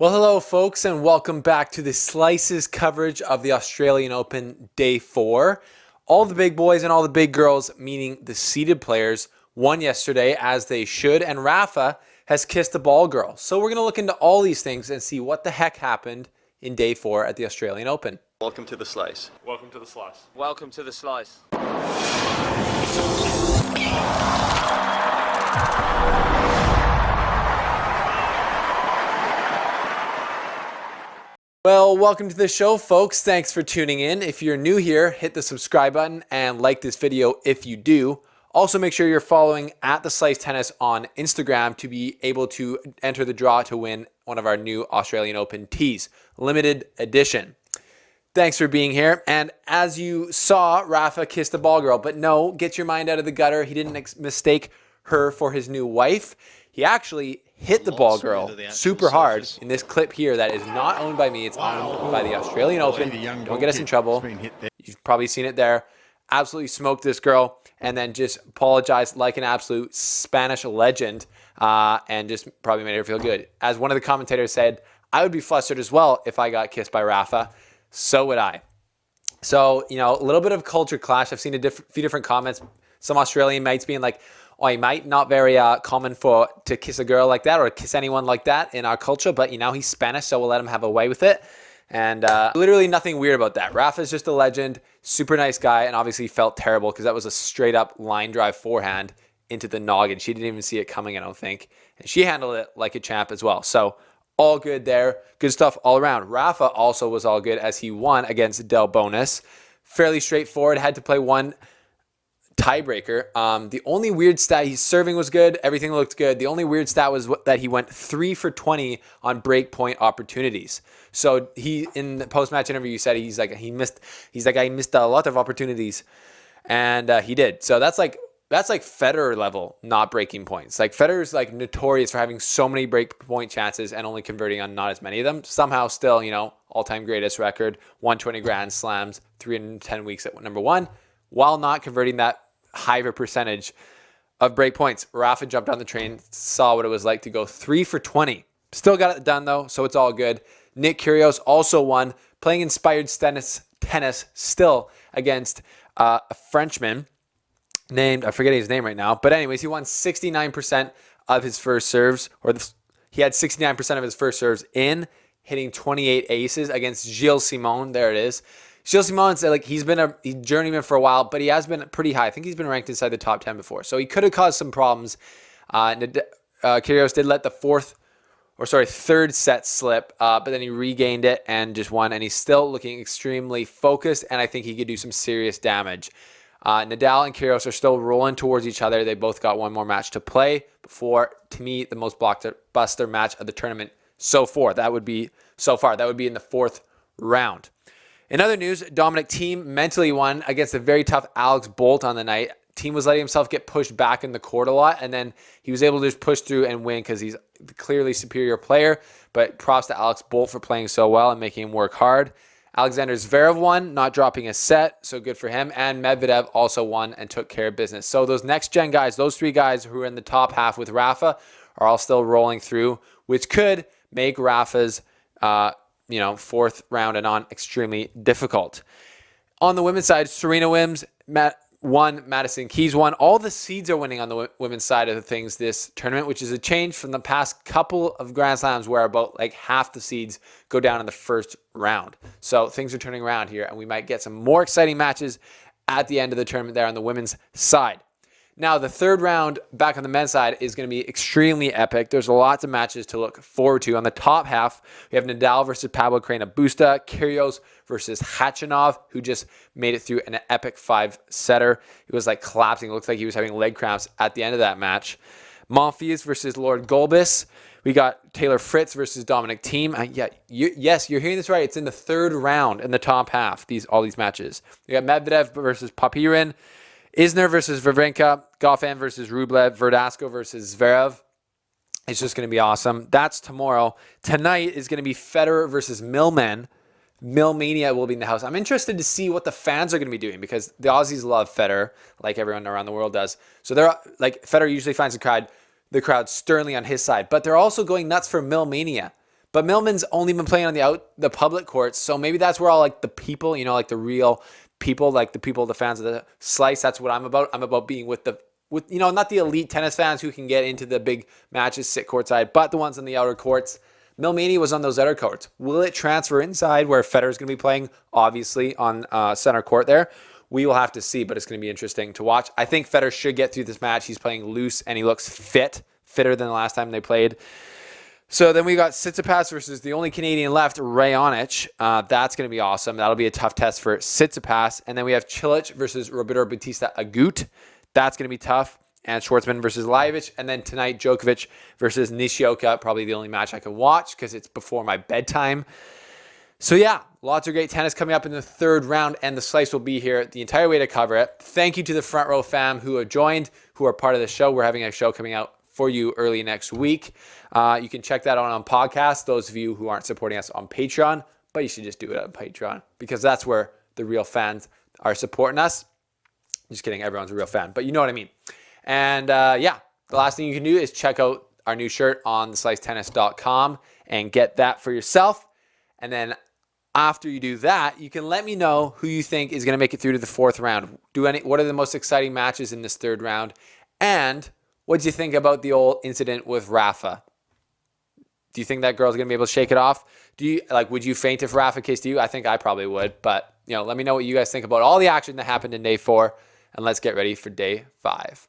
Well, hello, folks, and welcome back to the Slices coverage of the Australian Open Day 4. All the big boys and all the big girls, meaning the seeded players, won yesterday as they should, and Rafa has kissed the ball girl. So we're going to look into all these things and see what the heck happened in Day 4 at the Australian Open. Welcome to the Slice. Welcome to the Slice. Welcome to the Slice. Well, welcome to the show, folks. Thanks for tuning in. If you're new here, hit the subscribe button and like this video if you do. Also, make sure you're following at the Slice Tennis on Instagram to be able to enter the draw to win one of our new Australian Open tees, limited edition. Thanks for being here. And as you saw, Rafa kissed the ball girl, but no, get your mind out of the gutter. He didn't mistake her for his new wife. He actually hit the ball girl super hard in this clip here that is not owned by me. It's owned by the Australian Open. Don't get us in trouble. You've probably seen it there. Absolutely smoked this girl and then just apologized like an absolute Spanish legend and just probably made her feel good. As one of the commentators said, I would be flustered as well if I got kissed by Rafa. So would I. So, you know, a little bit of culture clash. I've seen a few different comments. Some Australian mates being like, "Oh, mate, not very common to kiss a girl like that or kiss anyone like that in our culture, but, you know, he's Spanish, so we'll let him have a way with it." And literally nothing weird about that. Rafa's just a legend, super nice guy, and obviously felt terrible because that was a straight-up line drive forehand into the noggin. She didn't even see it coming, I don't think. And she handled it like a champ as well. So all good there. Good stuff all around. Rafa also was all good as he won against Del Bonis. Fairly straightforward. Had to play one tiebreaker. The only weird stat, his serving was good. Everything looked good. The only weird stat was that he went 3 for 20 on break point opportunities. So he, in the post-match interview, said I missed a lot of opportunities, and he did. So that's like Federer level, not breaking points. Like Federer's like notorious for having so many break point chances and only converting on not as many of them. Somehow still, you know, all-time greatest record, 120 Grand Slams, 310 weeks at number one, while not converting that high of a percentage of break points. Rafa jumped on the train, saw what it was like to go 3 for 20. Still got it done though, so it's all good. Nick Kyrgios also won, playing inspired tennis still against a Frenchman named, I'm forgetting his name right now, but anyways, he won 69% of his first serves, he had 69% of his first serves in, hitting 28 aces against Gilles Simon. There it is. Gilles Simon said like he's been a journeyman for a while, but he has been pretty high. I think he's been ranked inside the top 10 before, so he could have caused some problems. Kyrgios did let the third set slip, but then he regained it and just won, and he's still looking extremely focused, and I think he could do some serious damage. Nadal and Kyrgios are still rolling towards each other. They both got one more match to play before, to me, the most blockbuster match of the tournament so far. That would be in the fourth round. In other news, Dominic Thiem mentally won against a very tough Alex Bolt on the night. Thiem was letting himself get pushed back in the court a lot, and then he was able to just push through and win because he's the clearly superior player. But props to Alex Bolt for playing so well and making him work hard. Alexander Zverev won, not dropping a set, so good for him. And Medvedev also won and took care of business. So those next-gen guys, those three guys who are in the top half with Rafa, are all still rolling through, which could make Rafa's fourth round and on extremely difficult. On the women's side, Serena Williams won, Madison Keys won. All the seeds are winning on the women's side of the things this tournament, which is a change from the past couple of Grand Slams where about like half the seeds go down in the first round. So things are turning around here, and we might get some more exciting matches at the end of the tournament there on the women's side. Now, the third round back on the men's side is going to be extremely epic. There's lots of matches to look forward to. On the top half, we have Nadal versus Pablo Carreño Busta, Kyrgios versus Khachanov, who just made it through an epic 5-setter. It was like collapsing. It looked like he was having leg cramps at the end of that match. Monfils versus Lord Gulbis. We got Taylor Fritz versus Dominic Thiem. Yes, you're hearing this right. It's in the third round in the top half, all these matches. We got Medvedev versus Papirin, Isner versus Wawrinka, Goffin versus Rublev, Verdasco versus Zverev. It's just going to be awesome. That's tomorrow. Tonight is going to be Federer versus Millman. Millmania will be in the house. I'm interested to see what the fans are going to be doing because the Aussies love Federer, like everyone around the world does. So they're like Federer usually finds the crowd sternly on his side, but they're also going nuts for Millmania. But Millman's only been playing on the public courts, so maybe that's where all like the people, like the real people, like the fans of the Slice. That's what I'm about. I'm about being with not the elite tennis fans who can get into the big matches, sit courtside, but the ones on the outer courts. Millmania was on those outer courts. Will it transfer inside where Federer's going to be playing, obviously, on center court there? We will have to see, but it's going to be interesting to watch. I think Federer should get through this match. He's playing loose, and he looks fitter than the last time they played. So then we got Tsitsipas versus the only Canadian left, Raonic. That's going to be awesome. That'll be a tough test for Tsitsipas. And then we have Cilic versus Roberto Bautista Agut. That's going to be tough. And Schwartzman versus Lajovic. And then tonight, Djokovic versus Nishioka. Probably the only match I can watch because it's before my bedtime. So yeah, lots of great tennis coming up in the third round. And the Slice will be here the entire way to cover it. Thank you to the Front Row fam who have joined, who are part of the show. We're having a show coming out for you early next week. You can check that out on podcast, those of you who aren't supporting us on Patreon, but you should just do it on Patreon because that's where the real fans are supporting us. Just kidding, everyone's a real fan, but you know what I mean. And the last thing you can do is check out our new shirt on theslicetennis.com and get that for yourself. And then after you do that, you can let me know who you think is going to make it through to the fourth round. What are the most exciting matches in this third round? And what do you think about the old incident with Rafa? Do you think that girl's going to be able to shake it off? Would you faint if Rafa kissed you? I think I probably would. But, let me know what you guys think about all the action that happened in day 4. And let's get ready for day 5.